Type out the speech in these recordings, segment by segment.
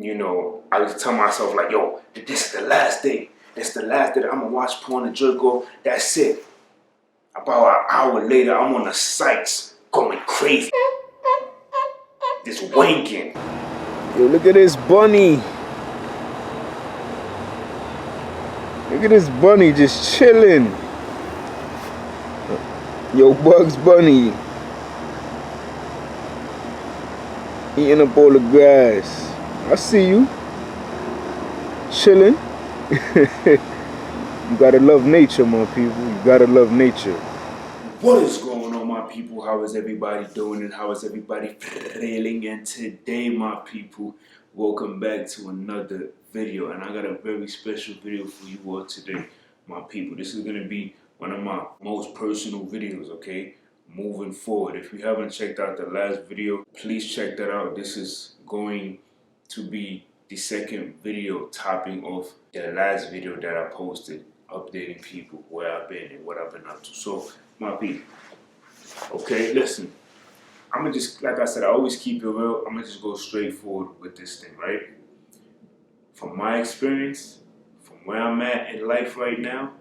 I used to tell myself like, yo, this is the last day. This is the last day that I'm gonna watch porn and jerk off. That's it. About an hour later, I'm on the sites going crazy. Just wanking. Yo, look at this bunny. Look at this bunny just chilling. Yo, Bugs Bunny. Eating up all the grass. I see you. Chilling. You gotta love nature, my people. You gotta love nature. What is going on, my people? How is everybody doing and how is everybody feeling? And today, my people, welcome back to another video. And I got a very special video for you all today, my people. This is going to be one of my most personal videos, okay? Moving forward. If you haven't checked out the last video, please check that out. This is going to be the second video topping off the last video that I posted, updating people where I've been and what I've been up to. So, my people, okay, listen, I'm gonna just, like I said, I always keep it real. I'm gonna just go straight forward with this thing, right? From my experience, from where I'm at in life right now,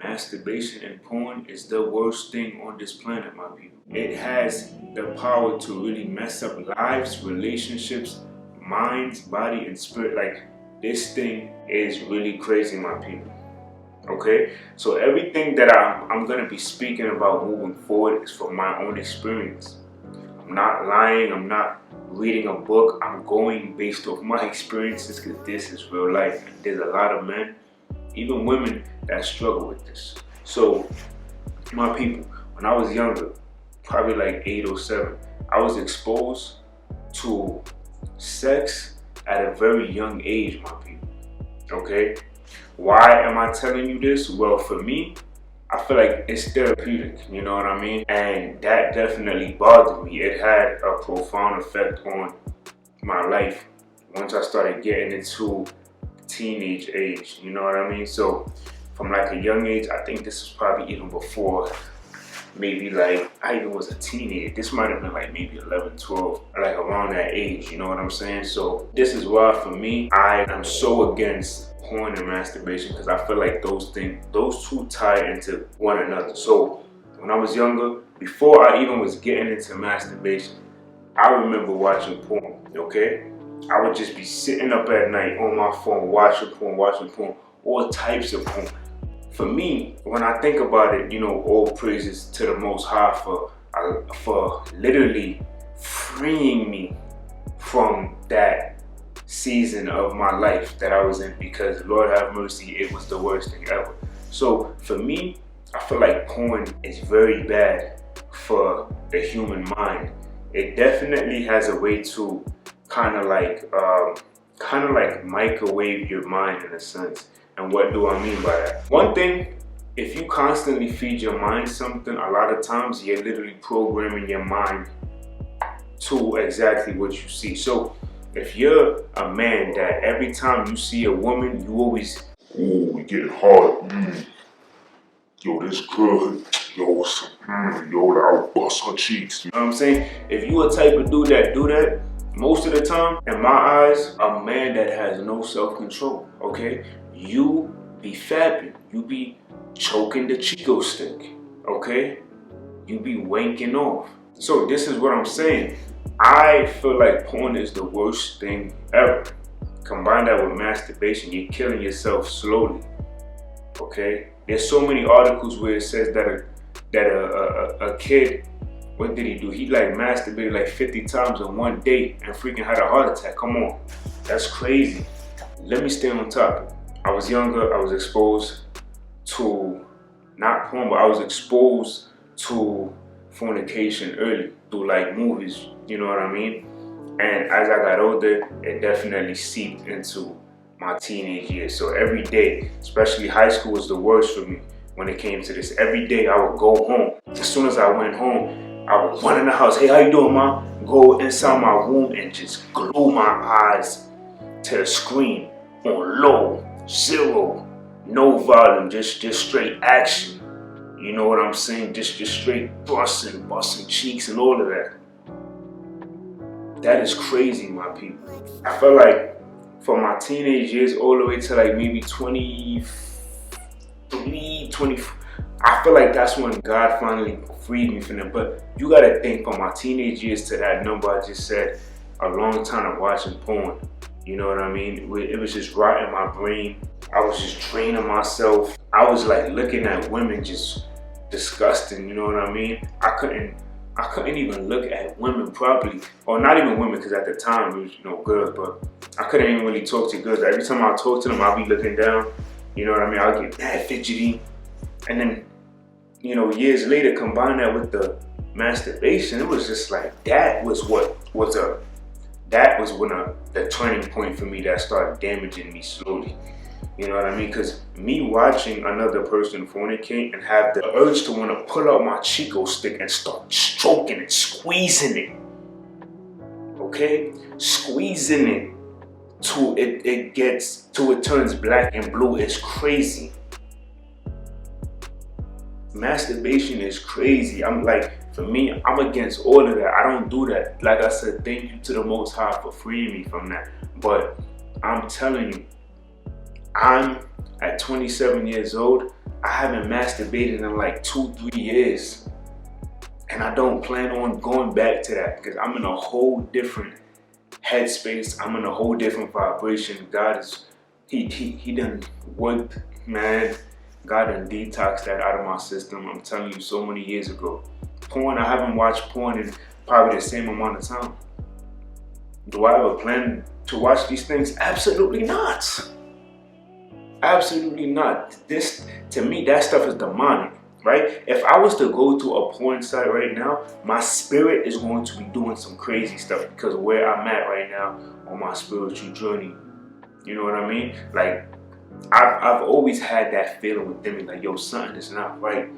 masturbation and porn is the worst thing on this planet, my people. It has the power to really mess up lives, relationships, minds, body, and spirit. Like, this thing is really crazy, my people. Okay, so everything that I'm going to be speaking about moving forward is from my own experience. I'm not lying. I'm not reading a book. I'm going based off my experiences because this is real life. And there's a lot of men, even women, that struggle with this. So, my people, when I was younger, probably like 8 or 7, I was exposed to sex at a very young age, my people. Okay? Why am I telling you this? Well, for me, I feel like it's therapeutic, you know what I mean? And that definitely bothered me. It had a profound effect on my life once I started getting into teenage age, you know what I mean? So from like a young age, I think this was probably even before maybe like I even was a teenager. This might have been like maybe 11, 12, like around that age, you know what I'm saying? So this is why for me, I am so against porn and masturbation because I feel like those two tie into one another. So when I was younger, before I even was getting into masturbation, I remember watching porn, okay? I would just be sitting up at night on my phone, watching porn, all types of porn. For me, when I think about it, all praises to the Most High for literally freeing me from that season of my life that I was in, because Lord have mercy, it was the worst thing ever. So for me, I feel like porn is very bad for the human mind. It definitely has a way to kind of like microwave your mind in a sense. And what do I mean by that? One thing, if you constantly feed your mind something, a lot of times you're literally programming your mind to exactly what you see. So if you're a man that every time you see a woman, you always, ooh, we getting hard. Yo, this girl, yo, I'll bust her cheeks. You know what I'm saying? If you a type of dude that do that, most of the time, in my eyes, a man that has no self-control, okay? You be fapping, you be choking the Chico stick, okay? You be wanking off. So this is what I'm saying. I feel like porn is the worst thing ever. Combine that with masturbation, you're killing yourself slowly, okay? There's so many articles where it says that a kid, what did he do? He like masturbated like 50 times in one day and freaking had a heart attack. Come on, that's crazy. Let me stay on topic. I was younger, I was exposed to, not porn, but I was exposed to fornication early through like movies, you know what I mean? And as I got older, it definitely seeped into my teenage years. So every day, especially high school, was the worst for me when it came to this. Every day I would go home. As soon as I went home, I would run in the house. Hey, how you doing, ma? Go inside my room and just glue my eyes to the screen on low, 0, no volume, just straight action. You know what I'm saying? Just straight busting cheeks and all of that. That is crazy, my people. I feel like from my teenage years all the way to like maybe 23, 24. I feel like that's when God finally freed me from them. But you gotta think, from my teenage years to that number I just said, a long time of watching porn. You know what I mean? It was just rotting my brain. I was just draining myself. I was like looking at women just disgusting, you know what I mean? I couldn't even look at women properly, or not even women, because at the time it was, you know, girls, but I couldn't even really talk to girls. Every time I talk to them, I'll be looking down, you know what I mean? I'll get mad fidgety, and then, you know, years later, combine that with the masturbation, it was just like, that was when the turning point for me that started damaging me slowly. You know what I mean? Because me watching another person fornicate and have the urge to want to pull out my Chico stick and start stroking it, squeezing it. Okay? Squeezing it till it turns black and blue is crazy. Masturbation is crazy. I'm like, for me, I'm against all of that. I don't do that. Like I said, thank you to the Most High for freeing me from that. But I'm telling you, I'm at 27 years old. I haven't masturbated in like 2-3 years. And I don't plan on going back to that, because I'm in a whole different headspace. I'm in a whole different vibration. God is, he done worked, man. God done detoxed that out of my system. I'm telling you, so many years ago. Porn, I haven't watched porn in probably the same amount of time. Do I have a plan to watch these things? Absolutely not. Absolutely not. This, to me, that stuff is demonic, right? If I was to go to a porn site right now, my spirit is going to be doing some crazy stuff, because of where I'm at right now on my spiritual journey. You know what I mean? Like, I've always had that feeling within me, like, yo, something is not right.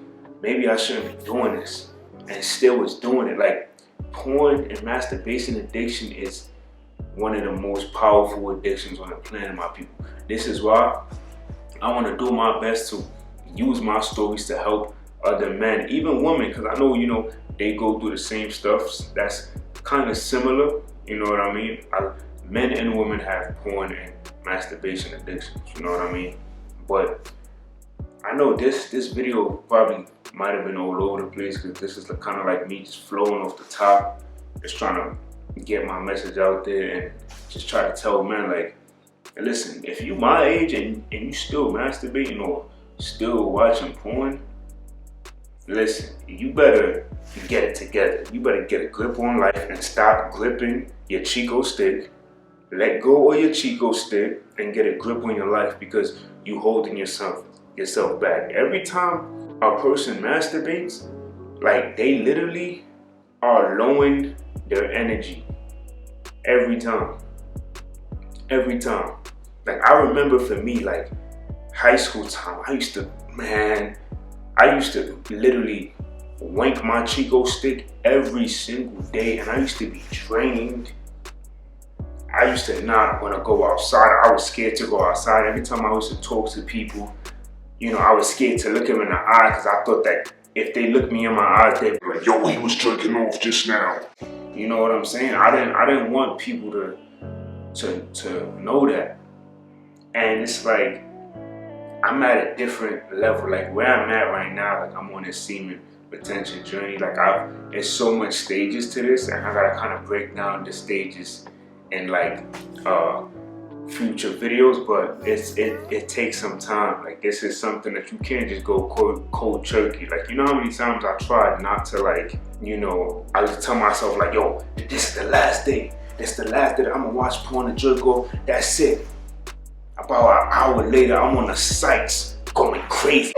Maybe I shouldn't be doing this. And still was doing it. Like, porn and masturbation addiction is one of the most powerful addictions on the planet, my people. This is why I want to do my best to use my stories to help other men, even women, because I know, you know, they go through the same stuff that's kind of similar. You know what I mean? Men and women have porn and masturbation addictions, you know what I mean? But I know this video probably might have been all over the place, because this is kind of like me just flowing off the top, just trying to get my message out there and just try to tell men, like, listen, if you my age and you still masturbating or still watching porn, listen, you better get it together. You better get a grip on life and stop gripping your Chico stick. Let go of your Chico stick and get a grip on your life, because you holding yourself back. Every time a person masturbates, like, they literally are lowering their energy. Every time. Like, I remember for me, like, high school time, I used to literally wank my Chico stick every single day, and I used to be drained. I used to not want to go outside. I was scared to go outside. Every time I used to talk to people, you know, I was scared to look them in the eye, because I thought that if they looked me in my eyes, they'd be like, Yo, he was jerking off just now. you know what I'm saying? I didn't want people to know that. And it's like, I'm at a different level. Like, where I'm at right now, like, I'm on this semen retention journey. Like, there's so much stages to this, and I gotta kind of break down the stages in like future videos, but it takes some time. Like, this is something that you can't just go cold turkey. Like, you know how many times I tried not to, like, you know, I just tell myself, like, yo, this is the last day. This is the last day that I'm gonna watch porn and jerk off. That's it. About an hour later, I'm on the sites going crazy,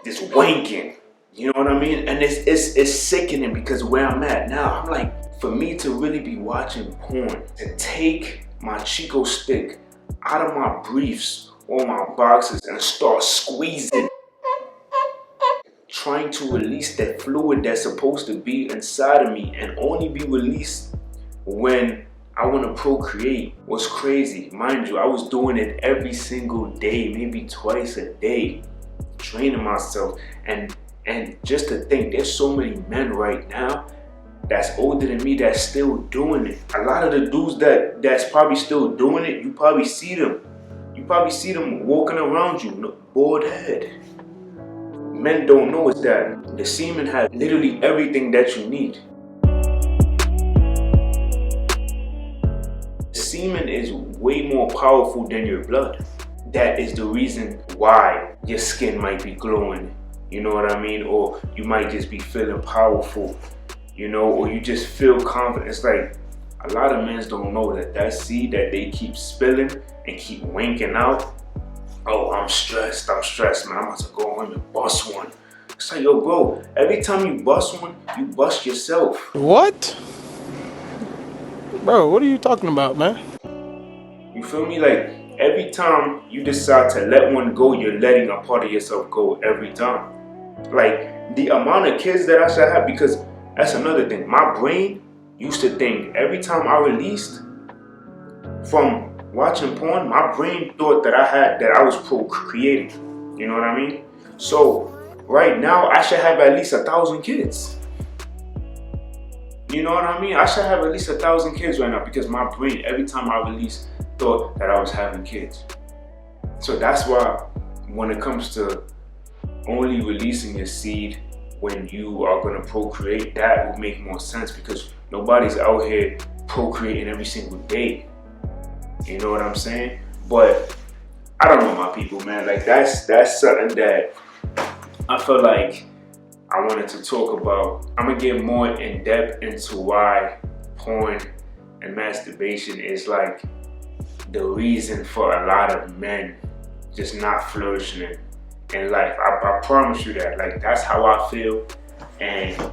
just wanking. You know what I mean? And it's sickening, because where I'm at now, I'm like, for me to really be watching porn, to take my Chico stick out of my briefs or my boxes and start squeezing, trying to release that fluid that's supposed to be inside of me and only be released when I want to procreate, was crazy. Mind you, I was doing it every single day, maybe twice a day, training myself. And just to think, there's so many men right now that's older than me that's still doing it. A lot of the dudes that's probably still doing it, you probably see them. You probably see them walking around you, bald head. Men don't know is that the semen has literally everything that you need. Semen is way more powerful than your blood. That is the reason why your skin might be glowing, you know what I mean? Or you might just be feeling powerful, you know, or you just feel confident. It's like a lot of men don't know that seed that they keep spilling and keep winking out. Oh, I'm stressed, man. I'm about to go home and bust one. It's like, yo, bro, every time you bust one, you bust yourself. What? Bro, what are you talking about, man? You feel me? Like, every time you decide to let one go, you're letting a part of yourself go every time. Like, the amount of kids that I should have, because that's another thing. My brain used to think every time I released from watching porn, my brain thought that I was procreating. You know what I mean? So, right now, I should have at least 1,000 kids. You know what I mean? I should have at least 1,000 kids right now because my brain, every time I release, thought that I was having kids. So that's why when it comes to only releasing your seed when you are going to procreate, that will make more sense because nobody's out here procreating every single day. You know what I'm saying? But I don't know, my people, man. Like that's something that I feel like I wanted to talk about. I'm gonna get more in depth into why porn and masturbation is like the reason for a lot of men just not flourishing in life. I promise you that. Like that's how I feel, and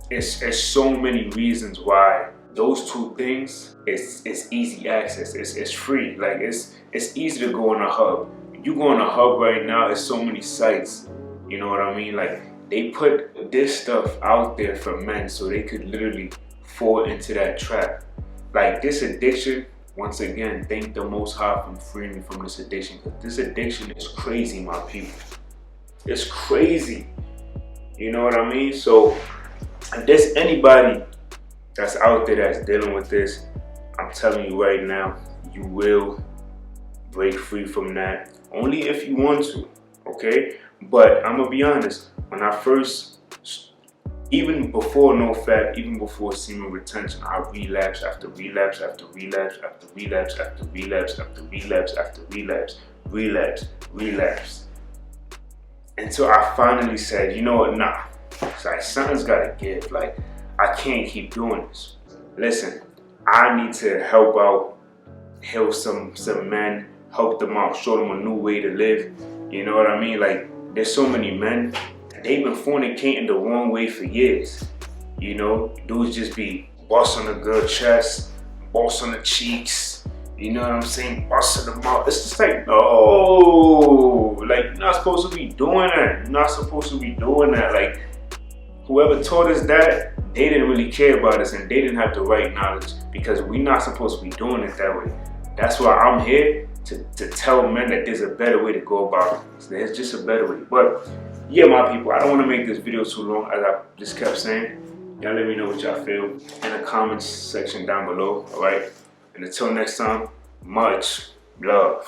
it's so many reasons why those two things. It's easy access. It's free. Like it's easy to go on a hub. You go on a hub right now. There's so many sites. You know what I mean? Like they put this stuff out there for men so they could literally fall into that trap. Like this addiction. Once again, thank the Most High for freeing me from this addiction. Because this addiction is crazy, my people. It's crazy. You know what I mean? So if there's anybody that's out there that's dealing with this, I'm telling you right now, you will break free from that. Only if you want to, okay? But I'm gonna be honest, when I first, even before NoFap, even before semen retention, I relapse after relapse after relapse after relapse after relapse after relapse after relapse. Until I finally said, you know what, nah. It's like something's gotta give. Like, I can't keep doing this. Listen, I need to help out, help some men, help them out, show them a new way to live. You know what I mean? Like, there's so many men, they've been fornicating the wrong way for years. You know, dudes just be busting a good chest, busting the cheeks, you know what I'm saying, busting them out. It's just like, no, like you're not supposed to be doing that. You're not supposed to be doing that. Like, whoever taught us that, they didn't really care about us and they didn't have the right knowledge because we're not supposed to be doing it that way. That's why I'm here to tell men that there's a better way to go about it. So there's just a better way. But yeah, my people, I don't want to make this video too long, as I just kept saying. Y'all let me know what y'all feel in the comments section down below, all right? And until next time, much love.